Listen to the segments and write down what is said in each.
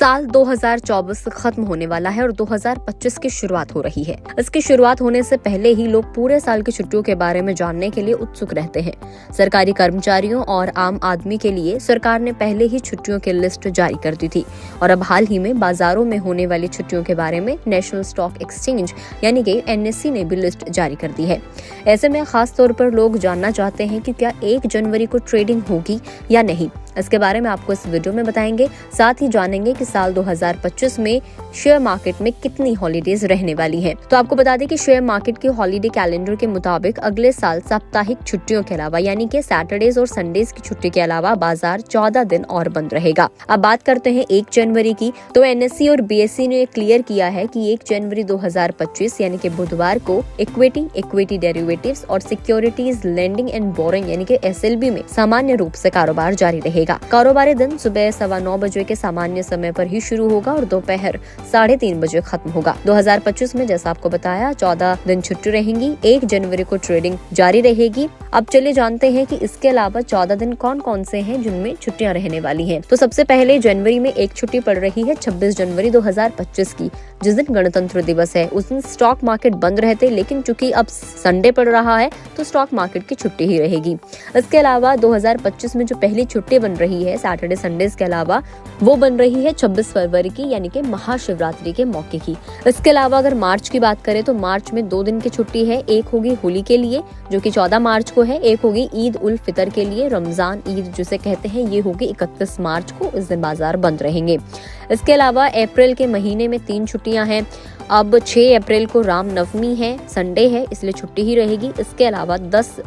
साल 2024 खत्म होने वाला है और 2025 की शुरुआत हो रही है। इसकी शुरुआत होने से पहले ही लोग पूरे साल की छुट्टियों के बारे में जानने के लिए उत्सुक रहते हैं। सरकारी कर्मचारियों और आम आदमी के लिए सरकार ने पहले ही छुट्टियों की लिस्ट जारी कर दी थी और अब हाल ही में बाजारों में होने वाली छुट्टियों के बारे में नेशनल स्टॉक एक्सचेंज यानी कि NSE ने भी लिस्ट जारी कर दी है। ऐसे में खास तौर पर लोग जानना चाहते हैं कि क्या 1 जनवरी को ट्रेडिंग होगी या नहीं। इसके बारे में आपको इस वीडियो में बताएंगे। साथ ही जानेंगे कि साल 2025 में शेयर मार्केट में कितनी हॉलीडेज रहने वाली हैं। तो आपको बता दें कि शेयर मार्केट के हॉलीडे कैलेंडर के मुताबिक अगले साल साप्ताहिक छुट्टियों के अलावा यानी कि सैटरडेज और संडेज की छुट्टी के अलावा बाजार 14 दिन और बंद रहेगा। अब बात करते हैं 1 जनवरी की। तो NSE और BSE ने क्लियर किया है कि 1 जनवरी 2025 यानी कि बुधवार को इक्विटी डेरिवेटिव्स और सिक्योरिटीज लेंडिंग एंड बोरिंग यानी कि SLB में सामान्य रूप से कारोबार जारी रहेगा। कारोबारी दिन सुबह 9:15 बजे के सामान्य समय पर ही शुरू होगा और दोपहर 3:30 बजे खत्म होगा। 2025 में जैसा आपको बताया 14 दिन छुट्टी रहेंगी। 1 जनवरी को ट्रेडिंग जारी रहेगी। अब चलिए जानते हैं कि इसके अलावा 14 दिन कौन कौन से हैं जिनमें छुट्टियां रहने वाली हैं। तो सबसे पहले जनवरी में एक छुट्टी पड़ रही है 26 जनवरी 2025 की, जिस दिन गणतंत्र दिवस है। उस दिन स्टॉक मार्केट बंद रहते, लेकिन चूंकि अब संडे पड़ रहा है तो स्टॉक मार्केट की छुट्टी ही रहेगी। इसके अलावा 2025 में जो पहली छुट्टी बन रही है सैटरडे संडेज के अलावा, वो बन रही है 26 फरवरी की यानी कि महाशिवरात्रि के मौके की। इसके अलावा अगर मार्च की बात करें तो मार्च में 2 दिन की छुट्टी है। एक होगी होली के लिए जो कि 14 मार्च को है, एक होगी ईद उल फितर के लिए, रमजान ईद जिसे कहते हैं, ये होगी 31 मार्च को। इस दिन बाजार बंद रहेंगे। इसके अलावा अप्रैल के महीने में 3 छुट्टियां हैं। अब 6 अप्रैल को रामनवमी है, संडे है, इसलिए छुट्टी ही रहेगी। इसके अलावा 10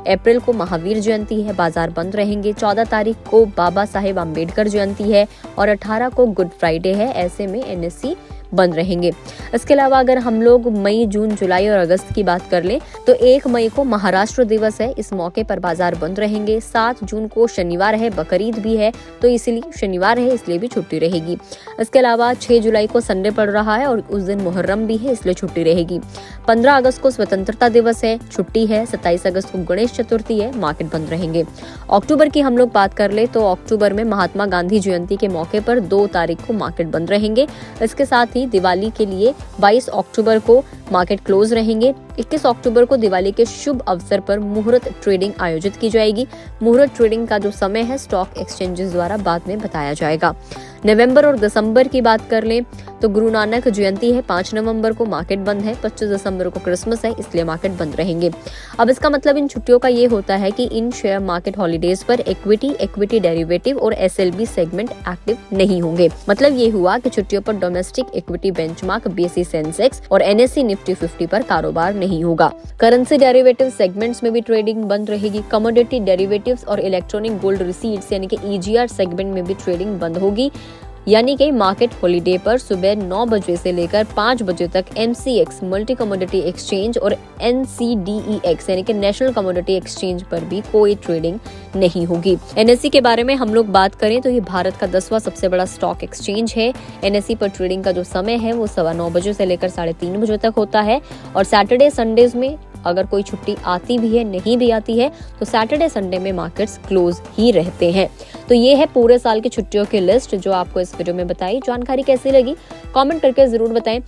अप्रैल को महावीर जयंती है, बाजार बंद रहेंगे। 14 तारीख को बाबा साहेब अम्बेडकर जयंती है और 18 को गुड फ्राइडे है। ऐसे में NSE बंद रहेंगे। इसके अलावा अगर हम लोग मई, जून, जुलाई और अगस्त की बात कर लें तो 1 मई को महाराष्ट्र दिवस है, इस मौके पर बाजार बंद रहेंगे। 7 जून को शनिवार है, बकरीद भी है, तो इसलिए शनिवार है इसलिए भी छुट्टी रहेगी। इसके अलावा 6 जुलाई को संडे पड़ रहा है और उस दिन मुहर्रम भी है, इसलिए छुट्टी रहेगी। 15 अगस्त को स्वतंत्रता दिवस है, छुट्टी है। 27 अगस्त को गणेश चतुर्थी है, मार्केट बंद रहेंगे। अक्टूबर की हम लोग बात कर ले तो अक्टूबर में महात्मा गांधी जयंती के मौके पर 2 तारीख को मार्केट बंद रहेंगे। इसके साथ ही दिवाली के लिए 22 अक्टूबर को मार्केट क्लोज रहेंगे। 21 अक्टूबर को दिवाली के शुभ अवसर पर मुहूर्त ट्रेडिंग आयोजित की जाएगी। मुहूर्त ट्रेडिंग का जो समय है स्टॉक एक्सचेंजेस द्वारा बाद में बताया जाएगा। नवंबर और दिसंबर की बात कर लें तो गुरु नानक जयंती है, 5 नवंबर को मार्केट बंद है। 25 दिसंबर को क्रिसमस है, इसलिए मार्केट बंद रहेंगे। अब इसका मतलब इन छुट्टियों का ये होता है कि इन शेयर मार्केट हॉलीडेज पर इक्विटी डेरिवेटिव और SLB सेगमेंट एक्टिव नहीं होंगे। मतलब ये हुआ कि छुट्टियों पर domestic equity benchmark BSE Sensex और NSE निफ्टी 50 पर कारोबार नहीं होगा। करेंसी डेरिवेटिव सेगमेंट्स में भी ट्रेडिंग बंद रहेगी। कमोडिटी डेरिवेटिव्स और इलेक्ट्रॉनिक गोल्ड रिसीट्स यानी कि EGR सेगमेंट में भी ट्रेडिंग बंद होगी। यानी कि मार्केट हॉलीडे पर सुबह 9 बजे से लेकर 5 बजे तक MCX मल्टी कमोडिटी एक्सचेंज और NCDEX यानी कि नेशनल कमोडिटी एक्सचेंज पर भी कोई ट्रेडिंग नहीं होगी। NSE के बारे में हम लोग बात करें तो ये भारत का 10वां सबसे बड़ा स्टॉक एक्सचेंज है। NSE पर ट्रेडिंग का जो समय है वो 9:15 बजे से लेकर 3:30 बजे तक होता है और सैटरडे संडेज में अगर कोई छुट्टी आती भी है, नहीं भी आती है, तो सैटरडे संडे में मार्केट्स क्लोज ही रहते हैं। तो ये है पूरे साल की छुट्टियों की लिस्ट जो आपको इस वीडियो में बताई। जानकारी कैसी लगी कमेंट करके जरूर बताएं।